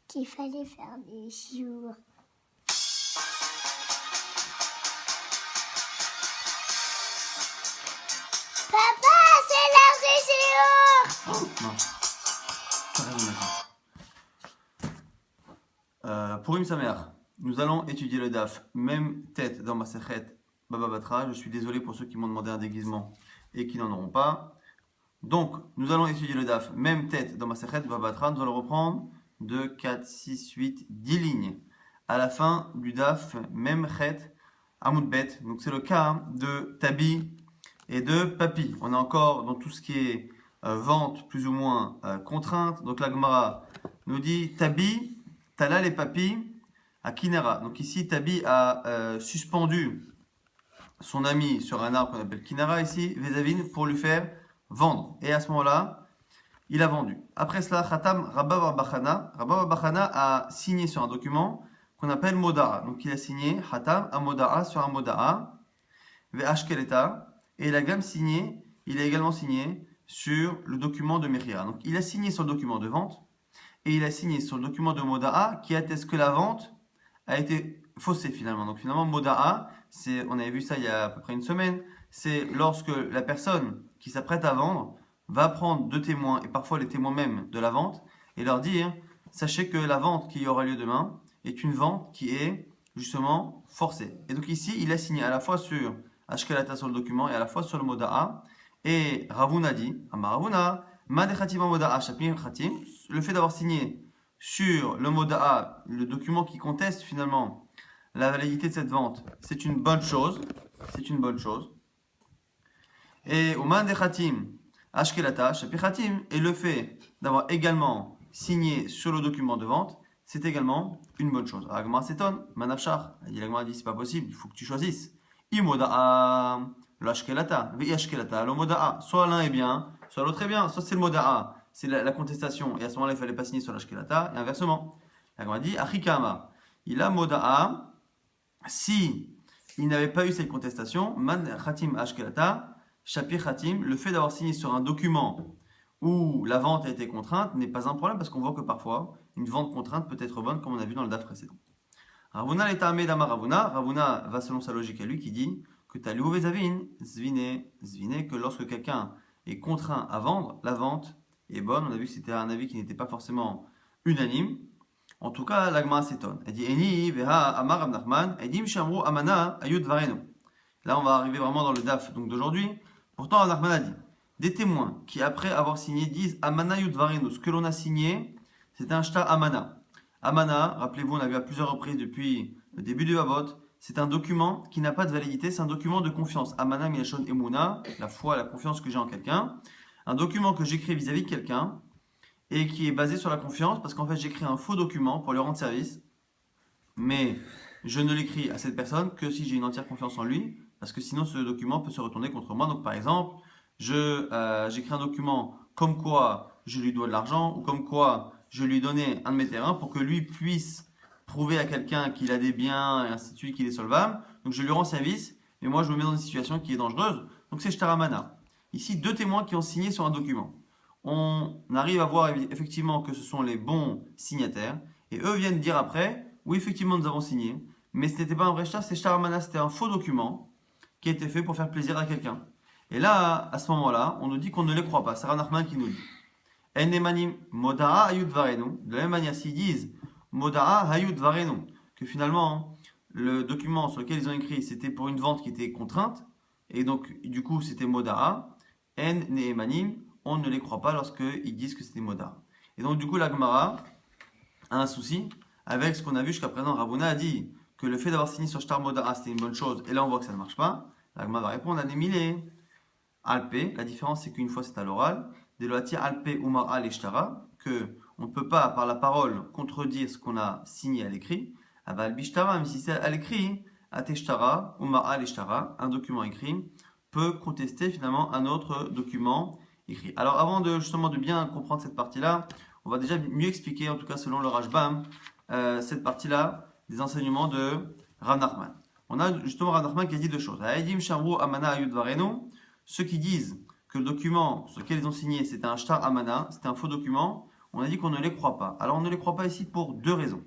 qu'il fallait faire des jours. Papa, c'est l'heure des jours. Non. Purim Sameach, nous allons étudier le DAF, même tête dans ma Masechet Baba Batra. Je suis désolé pour ceux qui m'ont demandé un déguisement et qui n'en auront pas. Donc, nous allons étudier le DAF, même tête dans ma Masechet Baba Batra. Nous allons reprendre 2, 4, 6, 8, 10 lignes. À la fin du DAF, même chet Amoud Bet. Donc, c'est le cas de Tabi et de Papi. On est encore dans tout ce qui est vente plus ou moins contrainte. Donc, la Gemara nous dit Tabi. Talal et Papi à Kinara. Donc ici, Tabi a suspendu son ami sur un arbre qu'on appelle Kinara ici, Vezavin, pour lui faire vendre. Et à ce moment-là, il a vendu. Après cela, Khatam Rabba Bar Bachana. Rabba Bar Bachana a signé sur un document qu'on appelle Moda'a. Donc il a signé Khatam un Moda'a sur un Moda'a, Ve'ashkeleta. Et il a également signé sur le document de Mechira. Donc il a signé sur le document de vente. Et il a signé sur le document de Moda'a qui atteste que la vente a été faussée finalement. Donc finalement, Moda'a, on avait vu ça il y a à peu près une semaine, c'est lorsque la personne qui s'apprête à vendre va prendre deux témoins, et parfois les témoins même de la vente, et leur dire, sachez que la vente qui aura lieu demain est une vente qui est justement forcée. Et donc ici, il a signé à la fois sur Ashkelata sur le document et à la fois sur le Moda'a. Et Ravuna dit, Amar Ravuna, le fait d'avoir signé sur le Moda'a, le document qui conteste finalement la validité de cette vente, c'est une bonne chose. C'est une bonne chose. Et Oman de Khatim, Ashkelata, Shapichatim, et le fait d'avoir également signé sur le document de vente, c'est également une bonne chose. Agma Seton, Manafshar, l'Agma dit c'est pas possible, il faut que tu choisisses. Imoda'a, l'Ashkelata, Ve'ashkelata, le Moda'a, soit l'un est bien, soit l'autre est bien, soit c'est le Moda'a, c'est la contestation, et à ce moment-là, il ne fallait pas signer sur l'Ashkelata, et inversement. L'Agma dit, Achikama, il a Moda'a, si il n'avait pas eu cette contestation, Man Khatim Ashkelata, Shapir Khatim, le fait d'avoir signé sur un document où la vente a été contrainte n'est pas un problème, parce qu'on voit que parfois, une vente contrainte peut être bonne, comme on a vu dans le DAF précédent. Ravuna l'Etamé d'Ama Ravuna, Ravuna va selon sa logique à lui qui dit que Taliou Vezavin, Zvine, que lorsque quelqu'un est contraint à vendre, la vente est bonne. On a vu que c'était un avis qui n'était pas forcément unanime. En tout cas, l'Agma s'étonne. Elle dit Eni Veha Amar Abnachman, Edim Shamru Amana Ayud Vareno. Là, on va arriver vraiment dans le DAF d'aujourd'hui. Pourtant, Abnachman a dit des témoins qui, après avoir signé, disent Amana Ayud Vareno. Ce que l'on a signé, c'est un shtar Amana. Amana, rappelez-vous, on a vu à plusieurs reprises depuis le début du Havot, c'est un document qui n'a pas de validité, c'est un document de confiance. Amana Milashon Emuna, la foi, la confiance que j'ai en quelqu'un. Un document que j'écris vis-à-vis de quelqu'un et qui est basé sur la confiance parce qu'en fait j'écris un faux document pour lui rendre service, mais je ne l'écris à cette personne que si j'ai une entière confiance en lui parce que sinon ce document peut se retourner contre moi. Donc par exemple, j'écris un document comme quoi je lui dois de l'argent ou comme quoi je lui ai donné un de mes terrains pour que lui puisse prouver à quelqu'un qu'il a des biens et ainsi de suite, qu'il est solvable. Donc je lui rends service, mais moi je me mets dans une situation qui est dangereuse. Donc c'est shtaramana. Ici, deux témoins qui ont signé sur un document. On arrive à voir effectivement que ce sont les bons signataires. Et eux viennent dire après, oui effectivement nous avons signé, mais ce n'était pas un vrai shtar, c'est shtaramana, c'était un faux document qui a été fait pour faire plaisir à quelqu'un. Et là, à ce moment-là, on nous dit qu'on ne les croit pas. C'est Rav Nachman qui nous dit. Enemanim Moda'a Hayud Varenu. De la même manière, s'ils disent Moda'a Hayud Varenu, que finalement, le document sur lequel ils ont écrit, c'était pour une vente qui était contrainte, et donc, du coup, c'était Moda'a. En Neemanim, on ne les croit pas lorsqu'ils disent que c'était Moda'a. Et donc, du coup, la Gemara a un souci avec ce qu'on a vu jusqu'à présent. Ravuna a dit que le fait d'avoir signé sur Shtar Moda'a, c'était une bonne chose, et là, on voit que ça ne marche pas. La Gemara va répondre à Nemile. Alpé, la différence, c'est qu'une fois, c'est à l'oral. Delati alpe umar al ishtara, que on ne peut pas par la parole contredire ce qu'on a signé à l'écrit. Aval bishtara, même si c'est à l'écrit, ateshtara umar al ishtara, un document écrit peut contester finalement un autre document écrit. Alors avant de justement de bien comprendre cette partie-là, on va déjà mieux expliquer, en tout cas selon le Rashbam, cette partie-là des enseignements de Rav Nachman. On a justement Rav Nachman qui a dit deux choses. Ha'edim shamru amana ayud varenu, ceux qui disent que le document sur lequel ils ont signé, c'était un shtar amana, c'était un faux document, on a dit qu'on ne les croit pas. Alors on ne les croit pas ici pour deux raisons.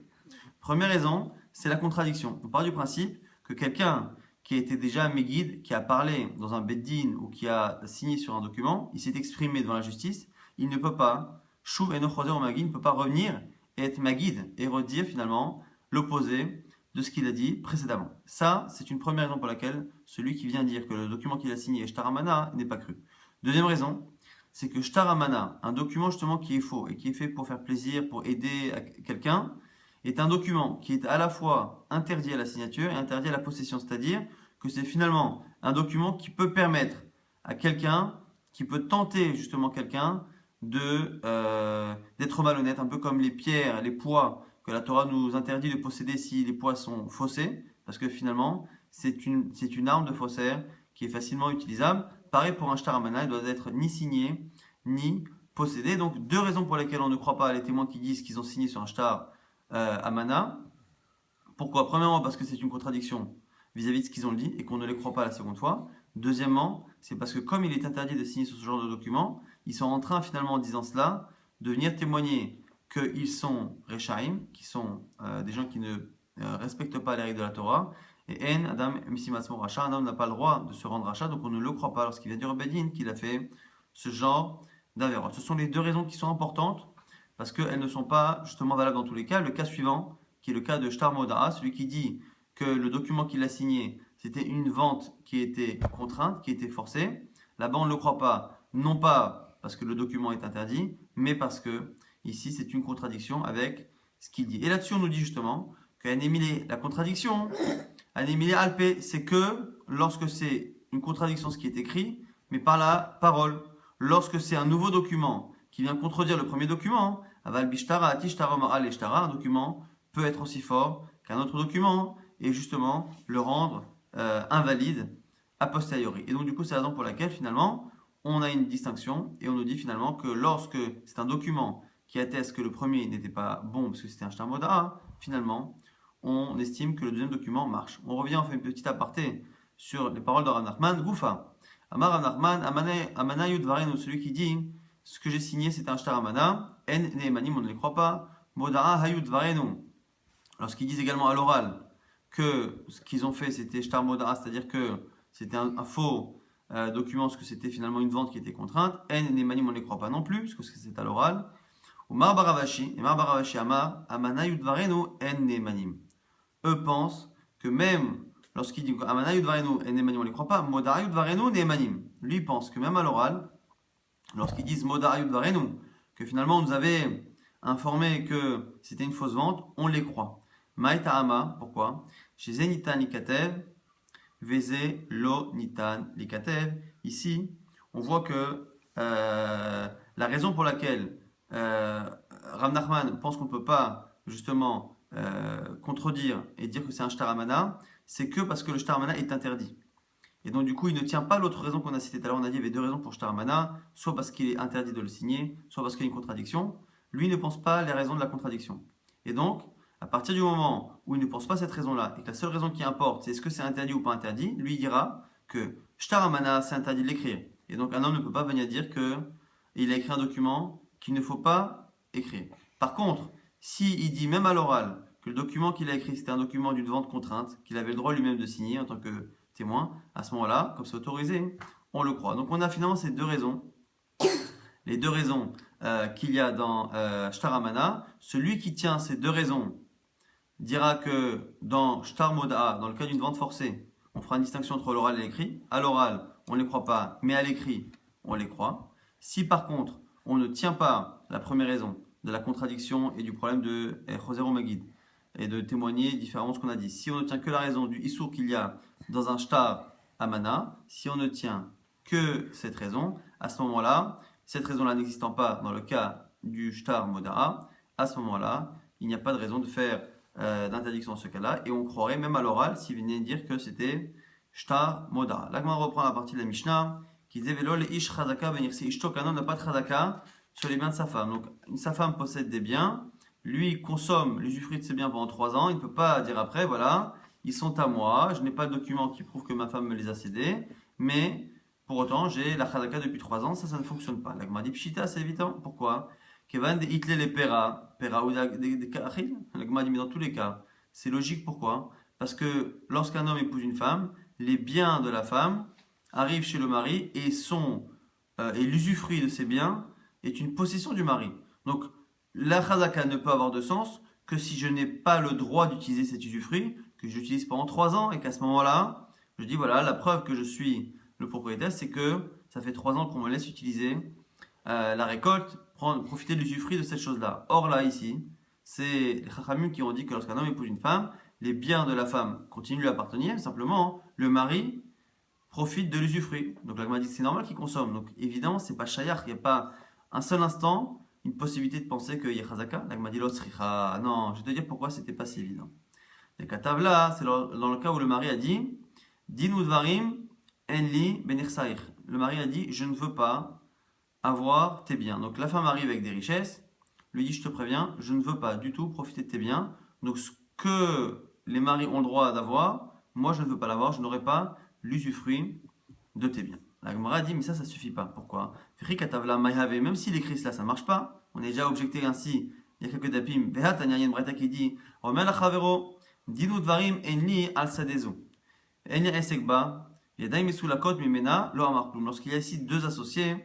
Première raison, c'est la contradiction. On part du principe que quelqu'un qui a été déjà Megid, qui a parlé dans un beddin ou qui a signé sur un document, il s'est exprimé devant la justice, il ne peut pas, Shuv eno choser magid, ne peut pas revenir et être Magid et redire finalement l'opposé de ce qu'il a dit précédemment. Ça, c'est une première raison pour laquelle celui qui vient dire que le document qu'il a signé est Shtaramana n'est pas cru. Deuxième raison, c'est que Shtaramana, un document justement qui est faux et qui est fait pour faire plaisir, pour aider quelqu'un, est un document qui est à la fois interdit à la signature et interdit à la possession. C'est-à-dire que c'est finalement un document qui peut permettre à quelqu'un, qui peut tenter justement quelqu'un d'être malhonnête, un peu comme les pierres, les poids que la Torah nous interdit de posséder si les poids sont faussés, parce que finalement c'est une arme de faussaire qui est facilement utilisable. Pareil pour un shtar amana, il doit être ni signé ni possédé. Donc deux raisons pour lesquelles on ne croit pas à les témoins qui disent qu'ils ont signé sur un shtar amana. Pourquoi? Premièrement, parce que c'est une contradiction vis-à-vis de ce qu'ils ont dit et qu'on ne les croit pas la seconde fois. Deuxièmement, c'est parce que comme il est interdit de signer sur ce genre de document, ils sont en train finalement en disant cela de venir témoigner qu'ils sont Rechaim, qui sont des gens qui ne respectent pas les règles de la Torah. Et En, Adam, Msimatzmo Racha, un homme n'a pas le droit de se rendre Racha, donc on ne le croit pas lorsqu'il vient du Rebbeddin qu'il a fait ce genre d'avérot. Ce sont les deux raisons qui sont importantes parce qu'elles ne sont pas justement valables dans tous les cas. Le cas suivant, qui est le cas de Shtar Moda'a, celui qui dit que le document qu'il a signé, c'était une vente qui était contrainte, qui était forcée. Là-bas, on ne le croit pas, non pas parce que le document est interdit, mais parce que ici, c'est une contradiction avec ce qu'il dit. Et là-dessus, on nous dit justement qu'Anémilé, la contradiction, Anémilé Alpé, c'est que lorsque c'est une contradiction, ce qui est écrit, mais par la parole. Lorsque c'est un nouveau document qui vient contredire le premier document, Aval Bishtara, Atishtara, Ma'al Eshtara, un document peut être aussi fort qu'un autre document et justement le rendre invalide a posteriori. Et donc du coup, c'est la raison pour laquelle finalement, on a une distinction et on nous dit finalement que lorsque c'est un document qui atteste que le premier n'était pas bon parce que c'était un shtar moda, finalement, on estime que le deuxième document marche. On revient, on fait une petite aparté sur les paroles de Rav Nachman. Goufa, Amar Rav Nachman, Amana Yudvarenu, celui qui dit ce que j'ai signé c'est un shtar amana, En Neemanim, on ne les croit pas, Moda'a Hayudvarenu. Lorsqu'ils disent également à l'oral que ce qu'ils ont fait c'était shtar moda'a, c'est-à-dire que c'était un faux document, parce que c'était finalement une vente qui était contrainte, En Neemanim, on ne les croit pas non plus, parce que c'est à l'oral. Ou Mar Baravashi, et Mar Baravashi Amar, Amana Yudvarenu En Neemanim. Eux pensent que même lorsqu'il dit Amana Yudvarenu En Neemanim, on ne les croit pas, Moda'a Yudvarenu Neemanim. Lui pense que même à l'oral, lorsqu'ils disent Moda'a Yudvarenu, que finalement on nous avait informé que c'était une fausse vente, on les croit. Maïta'ama, pourquoi? Chez Zenitan Likatev, Veze Lo Nitan Likatev. Ici, on voit que la raison pour laquelle Rav Nachman pense qu'on ne peut pas justement contredire et dire que c'est un shtar amana, c'est que parce que le shtar amana est interdit. Et donc du coup, il ne tient pas l'autre raison qu'on a citée tout à l'heure. On a dit qu'il y avait deux raisons pour shtar amana, soit parce qu'il est interdit de le signer, soit parce qu'il y a une contradiction. Lui ne pense pas les raisons de la contradiction. Et donc, à partir du moment où il ne pense pas cette raison-là, et que la seule raison qui importe, c'est est-ce que c'est interdit ou pas interdit, lui dira que shtar amana, c'est interdit de l'écrire. Et donc un homme ne peut pas venir dire qu'il a écrit un document qu'il ne faut pas écrire. Par contre, s'il dit même à l'oral que le document qu'il a écrit, c'était un document d'une vente contrainte, qu'il avait le droit lui-même de signer en tant que témoin, à ce moment-là, comme c'est autorisé, on le croit. Donc on a finalement ces deux raisons. Les deux raisons qu'il y a dans Shtar Amana. Celui qui tient ces deux raisons dira que dans Shtar Moda'a, dans le cas d'une vente forcée, on fera une distinction entre l'oral et l'écrit. À l'oral, on ne les croit pas, mais à l'écrit, on les croit. Si par contre, on ne tient pas la première raison de la contradiction et du problème de Choser Magid et de témoigner différemment ce qu'on a dit, si on ne tient que la raison du Issour qu'il y a dans un Shtar Amana, si on ne tient que cette raison, à ce moment-là, cette raison-là n'existant pas dans le cas du Shtar Moda'a, à ce moment-là, il n'y a pas de raison de faire d'interdiction dans ce cas-là, et on croirait même à l'oral s'il venait dire que c'était Shtar Moda'a. Là, on reprend la partie de la Mishnah qui disait Velo le ish chadaka benirsi ishto, qu'un homme n'a pas de chadaka sur les biens de sa femme. Donc, sa femme possède des biens, lui consomme l'usufruit de ses biens pendant 3 ans, il ne peut pas dire après, voilà, ils sont à moi, je n'ai pas de document qui prouve que ma femme me les a cédés, mais pour autant, j'ai la chadaka depuis 3 ans, ça ne fonctionne pas. La Gemara dit Pshita, c'est évident. Pourquoi? Kevan de Hitler les Pera, Pera ou des Kachil. Le Gma dit, mais dans tous les cas, c'est logique. Pourquoi? Parce que lorsqu'un homme épouse une femme, les biens de la femme arrivent chez le mari et l'usufruit de ces biens est une possession du mari. Donc, la chazaka ne peut avoir de sens que si je n'ai pas le droit d'utiliser cet usufruit, que j'utilise pendant 3 ans et qu'à ce moment-là, je dis voilà, la preuve que je suis le propriétaire, c'est que ça fait 3 ans qu'on me laisse utiliser la récolte, profiter de l'usufruit de cette chose-là. Or là, ici, c'est les chachamim qui ont dit que lorsqu'un homme épouse une femme, les biens de la femme continuent de lui appartenir, simplement, le mari profite de l'usufruit. Donc la Gemara dit que c'est normal qu'il consomme. Donc évidemment, c'est pas shayach, il n'y a pas un seul instant une possibilité de penser qu'il y a chazaka. La Gemara dit l'osricha. Non, je vais te dire pourquoi c'était pas si évident. Les katavla, c'est dans le cas où le mari a dit Dinu dvarim enli benirsaich. Le mari a dit je ne veux pas avoir tes biens. Donc la femme arrive avec des richesses, lui dit je te préviens, je ne veux pas du tout profiter de tes biens. Donc ce que les maris ont le droit d'avoir, moi je ne veux pas l'avoir, je n'aurai pas l'usufruit de tes biens. La Gemara dit mais ça suffit pas. Pourquoi? Même s'il écrit cela, ça ne marche pas. On est déjà objecté ainsi. Il y a quelques dapim. Il y a une breta qui dit Dinu dvarim enli al sadezu. Enya esekba. Yadaim mesulakot mimena lo amarklum. Lorsqu'il y a ici 2 associés,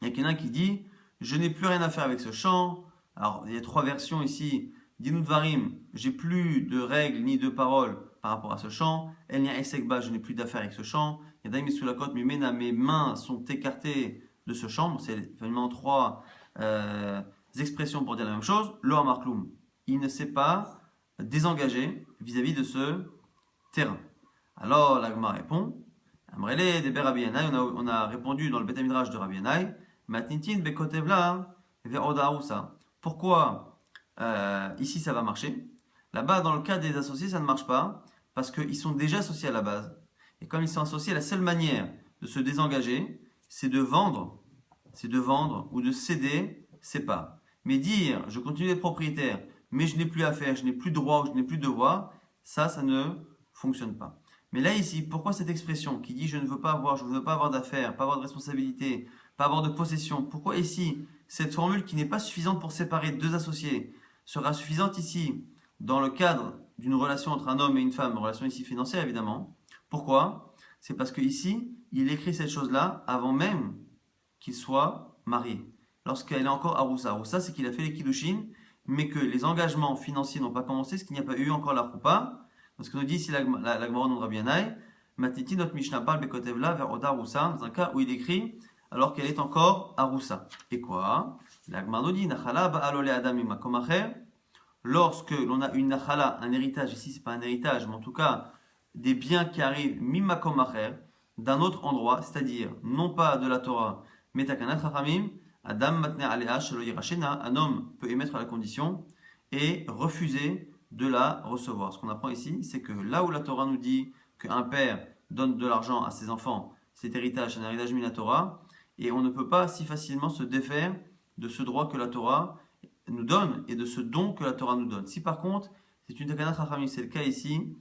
il y a quelqu'un qui dit je n'ai plus rien à faire avec ce champ. Alors il y a 3 versions ici. Dinu dvarim, j'ai plus de règles ni de paroles par rapport à ce champ. Enya esekba, je n'ai plus d'affaires avec ce champ. Yadaim mesulakot mimena, mes mains sont écartées de ce champ. Donc c'est vraiment 3 expressions pour dire la même chose. Lo amarklum. Il ne s'est pas désengagé vis-à-vis de ce terrain. Alors la Gemara répond Amrele de Rabbi Yannai, on a répondu dans le Beth Midrash de Rabbi Yannai Matnitin bekotevla ve'oda arusa. Pourquoi ici ça va marcher? Là-bas, dans le cas des associés, ça ne marche pas parce qu'ils sont déjà associés à la base. Et comme ils sont associés, la seule manière de se désengager, c'est de vendre ou de céder ses parts. Mais dire je continue d'être propriétaire, mais je n'ai plus à faire, je n'ai plus de droit ou je n'ai plus de devoir, ça ne fonctionne pas. Mais là ici, pourquoi cette expression qui dit je ne veux pas avoir d'affaires, pas avoir de responsabilité, pas avoir de possession, pourquoi ici cette formule qui n'est pas suffisante pour séparer 2 associés sera suffisante ici dans le cadre d'une relation entre un homme et une femme, une relation ici financière évidemment. Pourquoi? C'est parce que ici, il écrit cette chose-là avant même qu'il soit marié. Lorsqu'elle est encore aroussa. Aroussa, c'est qu'il a fait les kiddushin, mais que les engagements financiers n'ont pas commencé, parce qu'il n'y a pas eu encore la roupa. Parce qu'on nous dit ici la Gemara de Rabbi Yannai, Matiti, notre Mishnah parle Bekotevla vers Oda Aroussa, dans un cas où il écrit alors qu'elle est encore aroussa. Et quoi? La Gemara nous dit Nachala ba'alole adam imakomacher. Lorsque l'on a une nachala, un héritage, ici c'est pas un héritage, mais en tout cas des biens qui arrivent mimakomacher, d'un autre endroit, c'est-à-dire non pas de la Torah, mais takanat chachamim, Adam matne alea shelo yirashena, un homme peut émettre la condition et refuser de la recevoir. Ce qu'on apprend ici, c'est que là où la Torah nous dit qu'un père donne de l'argent à ses enfants, cet héritage, c'est un héritage minatora, et on ne peut pas si facilement se défaire de ce droit que la Torah nous donne et de ce don que la Torah nous donne. Si par contre, c'est une takana chachamim, c'est le cas ici,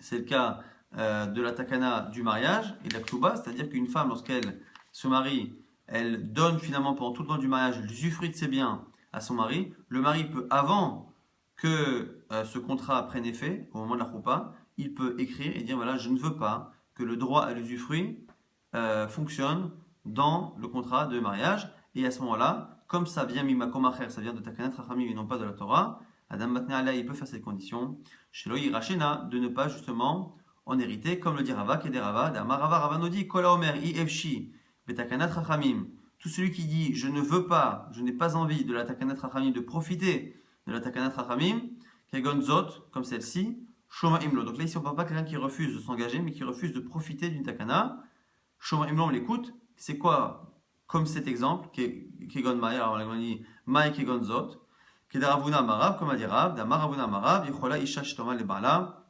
c'est le cas de la takana du mariage et de la ktuba, c'est-à-dire qu'une femme, lorsqu'elle se marie, elle donne finalement pendant tout le temps du mariage l'usufruit de ses biens à son mari. Le mari peut, avant que ce contrat prenne effet, au moment de la choupa, il peut écrire et dire voilà, je ne veux pas que le droit à l'usufruit fonctionne dans le contrat de mariage. Et à ce moment-là, comme ça vient mimakomacher, ça vient de takanat chachamim et non pas de la Torah, Adam matne alea, il peut faire cette condition, shelo yirashena, de ne pas justement en hériter, comme le dit Rava, qui est des Rava, d'Amarava Ravanodi, Kola Omer, Ifshi, Betakanat Chachamim, tout celui qui dit je ne veux pas, je n'ai pas envie de la Takanat Chachamim, de profiter de la Takanat Chachamim, Kegon Zot, comme celle-ci, Shoma Imlo. Donc là, ici, on ne parle pas de quelqu'un qui refuse de s'engager, mais qui refuse de profiter d'une Takana. Shoma Imlo, on l'écoute. C'est quoi, comme cet exemple, Kegon Maya, alors on a dit Maï Kegon Zot, Kedaravuna Marav, comme a dit Rav, Damaravuna Marav, Yichola Isha Shtoma Le Bala.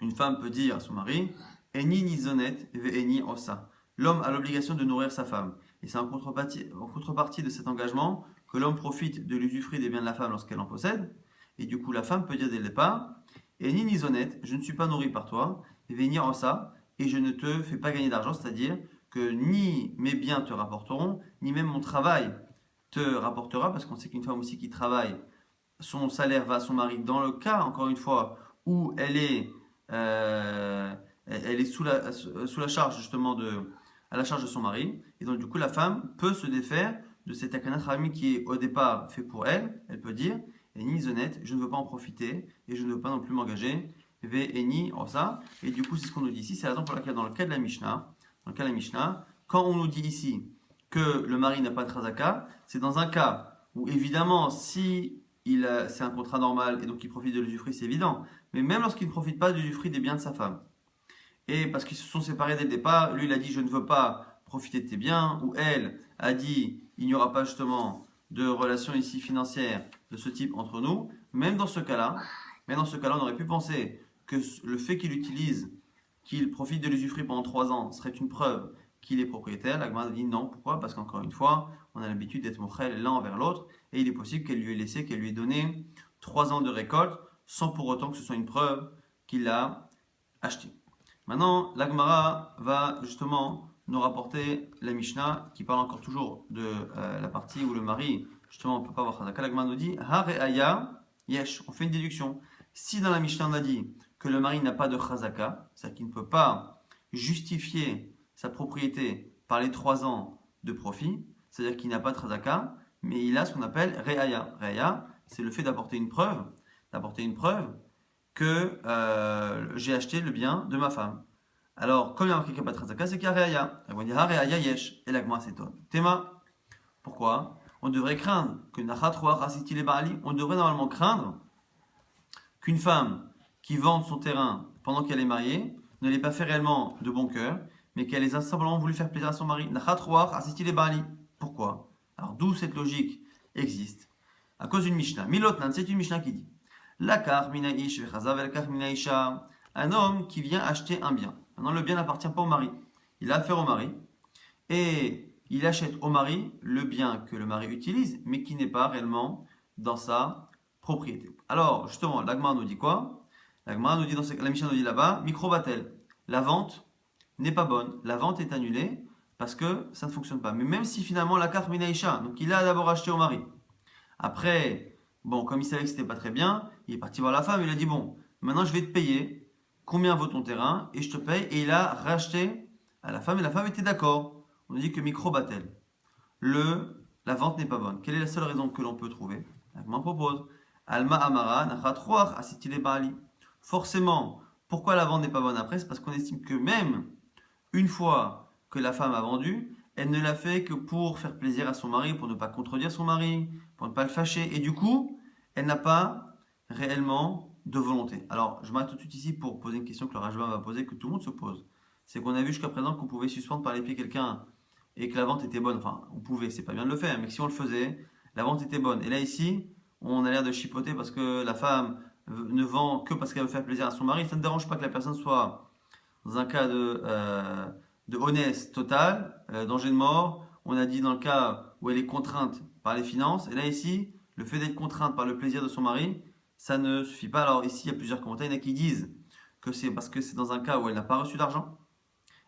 Une femme peut dire à son mari Eni Nizonet, Ve Eni Osa. L'homme a l'obligation de nourrir sa femme. Et c'est en contrepartie de cet engagement que l'homme profite de l'usufruit des biens de la femme lorsqu'elle en possède. Et du coup, la femme peut dire dès le départ Et ni honnête, je ne suis pas nourri par toi, et venir en ça, et je ne te fais pas gagner d'argent, c'est-à-dire que ni mes biens te rapporteront, ni même mon travail te rapportera, parce qu'on sait qu'une femme aussi qui travaille, son salaire va à son mari dans le cas, encore une fois, où elle est sous la charge justement à la charge de son mari. Et donc du coup, la femme peut se défaire de cet akanat harami qui est au départ fait pour elle. Elle peut dire, Eni honnête, je ne veux pas en profiter et je ne veux pas non plus m'engager. Ve Eni, ça. Et du coup, c'est ce qu'on nous dit ici. C'est la raison pour laquelle dans le cas de la Mishnah, quand on nous dit ici que le mari n'a pas de chazaka, c'est dans un cas où évidemment, si c'est un contrat normal et donc il profite de l'usufruit, c'est évident. Mais même lorsqu'il ne profite pas de l'usufruit des biens de sa femme, et parce qu'ils se sont séparés dès le départ, lui il a dit je ne veux pas profiter de tes biens, ou elle a dit il n'y aura pas justement de relation ici financière de ce type entre nous, même dans ce cas-là, on aurait pu penser que le fait qu'il profite de l'usufruit pendant 3 ans serait une preuve qu'il est propriétaire. La Gemara dit non. Pourquoi? Parce qu'encore une fois, on a l'habitude d'être mochel l'un envers l'autre, et il est possible qu'elle lui ait donné 3 ans de récolte, sans pour autant que ce soit une preuve qu'il l'a acheté. Maintenant, la Gemara va justement nous rapporter la Mishnah, qui parle encore toujours de la partie où le mari, justement, on ne peut pas avoir chazaka. La Gemara nous dit, Hareaya yesh, on fait une déduction. Si dans la Mishnah on a dit que le mari n'a pas de chazaka, c'est-à-dire qu'il ne peut pas justifier sa propriété par les 3 ans de profit, c'est-à-dire qu'il n'a pas de chazaka, mais il a ce qu'on appelle re'aya. Re'aya, c'est le fait d'apporter une preuve que j'ai acheté le bien de ma femme. Alors, comme il y a marqué qu'il n'y a pas de chazaka, c'est qu'il y a re'aya. Elle va dire re'aya yesh, et la Gemara s'étonne. Théma, pourquoi? On devrait craindre que on devrait normalement craindre qu'une femme qui vende son terrain pendant qu'elle est mariée ne l'ait pas fait réellement de bon cœur, mais qu'elle ait simplement voulu faire plaisir à son mari. Pourquoi? Alors d'où cette logique existe? À cause d'une Mishnah. Milotnan, c'est une Mishnah qui dit Lakar minaish vechazav elkar minaisha. Un homme qui vient acheter un bien. Maintenant, le bien n'appartient pas au mari. Il a affaire au mari. Et il achète au mari le bien que le mari utilise, mais qui n'est pas réellement dans sa propriété. Alors, justement, l'Agmar nous dit quoi? L'Agmar nous dit la Mishnah nous dit là-bas, microbatel. La vente n'est pas bonne. La vente est annulée parce que ça ne fonctionne pas. Mais même si finalement la carte minaïcha, donc il a d'abord acheté au mari. Après, bon, comme il savait que c'était pas très bien, il est parti voir la femme. Il a dit bon, maintenant je vais te payer. Combien vaut ton terrain? Et je te paye. Et il a racheté à la femme et la femme était d'accord. On nous dit que microbatel. La vente n'est pas bonne. Quelle est la seule raison que l'on peut trouver? L'Agmar propose. Alma Amara Nachatruach Asitile Bali. Forcément, pourquoi la vente n'est pas bonne après? C'est parce qu'on estime que même une fois que la femme a vendu, elle ne l'a fait que pour faire plaisir à son mari, pour ne pas contredire son mari, pour ne pas le fâcher. Et du coup, elle n'a pas réellement de volonté. Alors, je m'arrête tout de suite ici pour poser une question que le Rajba va poser, que tout le monde se pose. C'est qu'on a vu jusqu'à présent qu'on pouvait suspendre par les pieds quelqu'un et que la vente était bonne. Enfin, on pouvait, c'est pas bien de le faire, mais si on le faisait, la vente était bonne. Et là, ici, on a l'air de chipoter parce que la femme ne vend que parce qu'elle veut faire plaisir à son mari. Ça ne dérange pas que la personne soit dans un cas de honnête total, danger de mort. On a dit dans le cas où elle est contrainte par les finances. Et là, ici, le fait d'être contrainte par le plaisir de son mari, ça ne suffit pas. Alors ici, il y a plusieurs commentaires. Il y en a qui disent que c'est parce que c'est dans un cas où elle n'a pas reçu d'argent.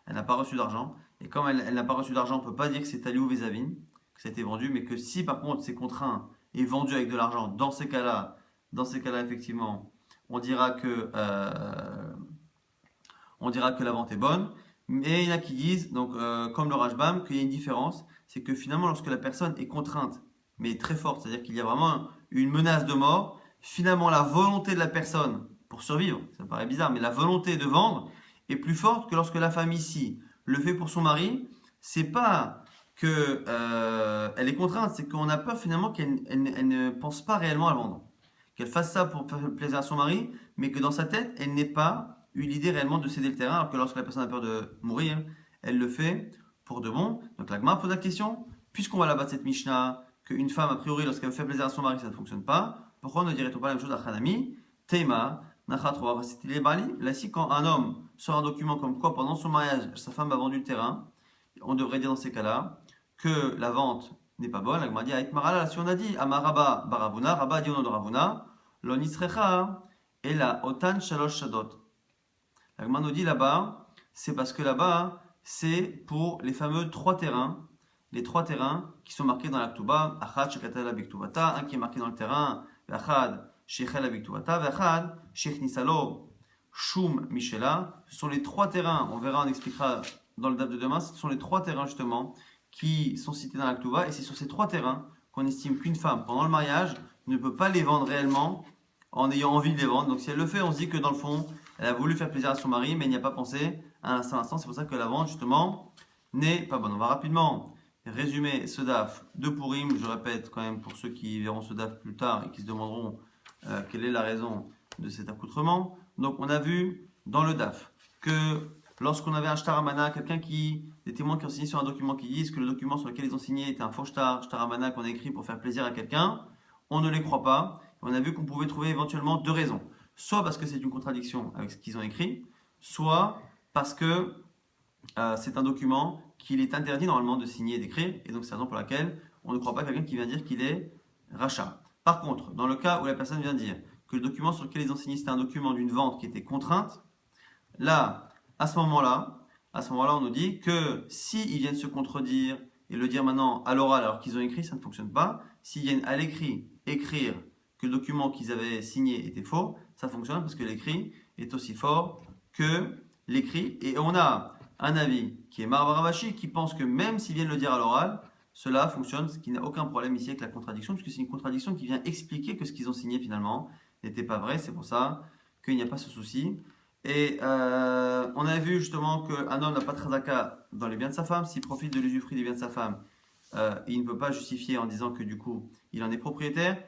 Elle n'a pas reçu d'argent. Et comme elle n'a pas reçu d'argent, on ne peut pas dire que c'est allé au Vezavin, que ça a été vendu, mais que si par contre c'est contraint et vendu avec de l'argent, dans ces cas-là, effectivement, on dira que la vente est bonne. Mais il y en a qui disent, donc comme le Rajbam, qu'il y a une différence, c'est que finalement lorsque la personne est contrainte, mais très forte, c'est-à-dire qu'il y a vraiment une menace de mort, finalement la volonté de la personne pour survivre, ça paraît bizarre, mais la volonté de vendre est plus forte que lorsque la femme ici le fait pour son mari. C'est pas que elle est contrainte, c'est qu'on a peur finalement qu'elle ne pense pas réellement à vendre, qu'elle fasse ça pour faire plaisir à son mari, mais que dans sa tête elle n'ait pas eu l'idée réellement de céder le terrain, alors que lorsque la personne a peur de mourir, elle le fait pour de bon. Donc la Gemara pose la question, puisqu'on va là-bas de cette Mishnah, qu'une femme a priori lorsqu'elle fait plaisir à son mari ça ne fonctionne pas, pourquoi ne dirait-on pas la même chose à Hanami? Teima Nachatro, c'était les Bali. Là, si quand un homme sort un document comme quoi pendant son mariage, sa femme a vendu le terrain, on devrait dire dans ces cas-là que la vente n'est pas bonne. La Gemara dit Aïtmarala, si on a dit Amaraba Baravuna, Rabba dit au nom de Ravuna, Lonisrecha, et la Otan Shalosh Shadot. La Gemara nous dit là-bas, c'est parce que là-bas, c'est pour les fameux 3 terrains les 3 terrains qui sont marqués dans la Ktuba, Achad Shekatala Biktubata, un qui est marqué dans le terrain, Achad Shechela Biktubata, Achad Shechnisalo Shum Michela. Ce sont les 3 terrains, on verra, on expliquera dans le date de demain, ce sont les 3 terrains justement qui sont cités dans la Ktuba, et c'est sur ces 3 terrains qu'on estime qu'une femme, pendant le mariage, ne peut pas les vendre réellement en ayant envie de les vendre. Donc si elle le fait, on se dit que dans le fond, elle a voulu faire plaisir à son mari, mais il n'y a pas pensé à un certain instant. C'est pour ça que la vente, justement, n'est pas bonne. On va rapidement résumer ce DAF de Purim. Je répète quand même pour ceux qui verront ce DAF plus tard et qui se demanderont quelle est la raison de cet accoutrement. Donc on a vu dans le DAF que lorsqu'on avait un shtaramana, des témoins qui ont signé sur un document qui disent que le document sur lequel ils ont signé était un faux shtaramana qu'on a écrit pour faire plaisir à quelqu'un, on ne les croit pas. On a vu qu'on pouvait trouver éventuellement 2 raisons. Soit parce que c'est une contradiction avec ce qu'ils ont écrit, soit parce que c'est un document qu'il est interdit normalement de signer et d'écrire, et donc c'est la raison pour laquelle on ne croit pas quelqu'un qui vient dire qu'il est rachat. Par contre, dans le cas où la personne vient dire que le document sur lequel ils ont signé c'était un document d'une vente qui était contrainte, là, à ce moment-là, on nous dit que s'ils viennent se contredire et le dire maintenant à l'oral alors qu'ils ont écrit, ça ne fonctionne pas. S'ils viennent à l'écrit écrire que le document qu'ils avaient signé était faux, ça fonctionne parce que l'écrit est aussi fort que l'écrit. Et on a un avis qui est Marbaravashi qui pense que même s'ils viennent le dire à l'oral, cela fonctionne, ce qui n'a aucun problème ici avec la contradiction, puisque c'est une contradiction qui vient expliquer que ce qu'ils ont signé finalement n'était pas vrai. C'est pour ça qu'il n'y a pas ce souci. Et on a vu justement qu'un homme n'a pas de chazaka dans les biens de sa femme. S'il profite de l'usufruit des biens de sa femme, il ne peut pas justifier en disant que du coup il en est propriétaire.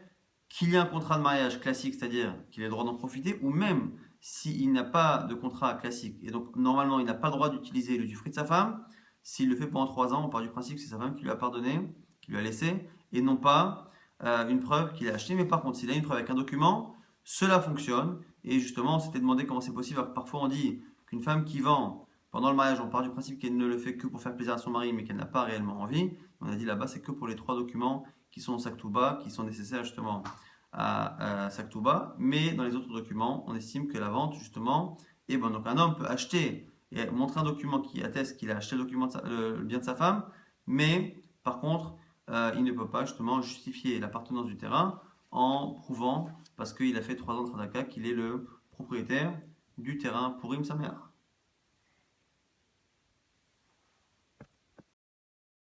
Qu'il y ait un contrat de mariage classique, c'est-à-dire qu'il ait le droit d'en profiter, ou même s'il n'a pas de contrat classique, et donc normalement il n'a pas le droit d'utiliser l'usufruit de sa femme, s'il le fait pendant 3 ans, on part du principe que c'est sa femme qui lui a pardonné, qui lui a laissé, et non pas une preuve qu'il a acheté. Mais par contre, s'il a une preuve avec un document, cela fonctionne. Et justement, on s'était demandé comment c'est possible. Alors, parfois on dit qu'une femme qui vend pendant le mariage, on part du principe qu'elle ne le fait que pour faire plaisir à son mari, mais qu'elle n'a pas réellement envie. On a dit là-bas, c'est que pour les 3 documents qui sont au Saktuba, qui sont nécessaires justement à Saktuba, mais dans les autres documents, on estime que la vente justement est bonne. Donc un homme peut acheter et montrer un document qui atteste qu'il a acheté le bien de sa femme, mais par contre, il ne peut pas justement justifier l'appartenance du terrain en prouvant, parce qu'il a fait 3 ans de Tradiaka, qu'il est le propriétaire du terrain Purim Sameach.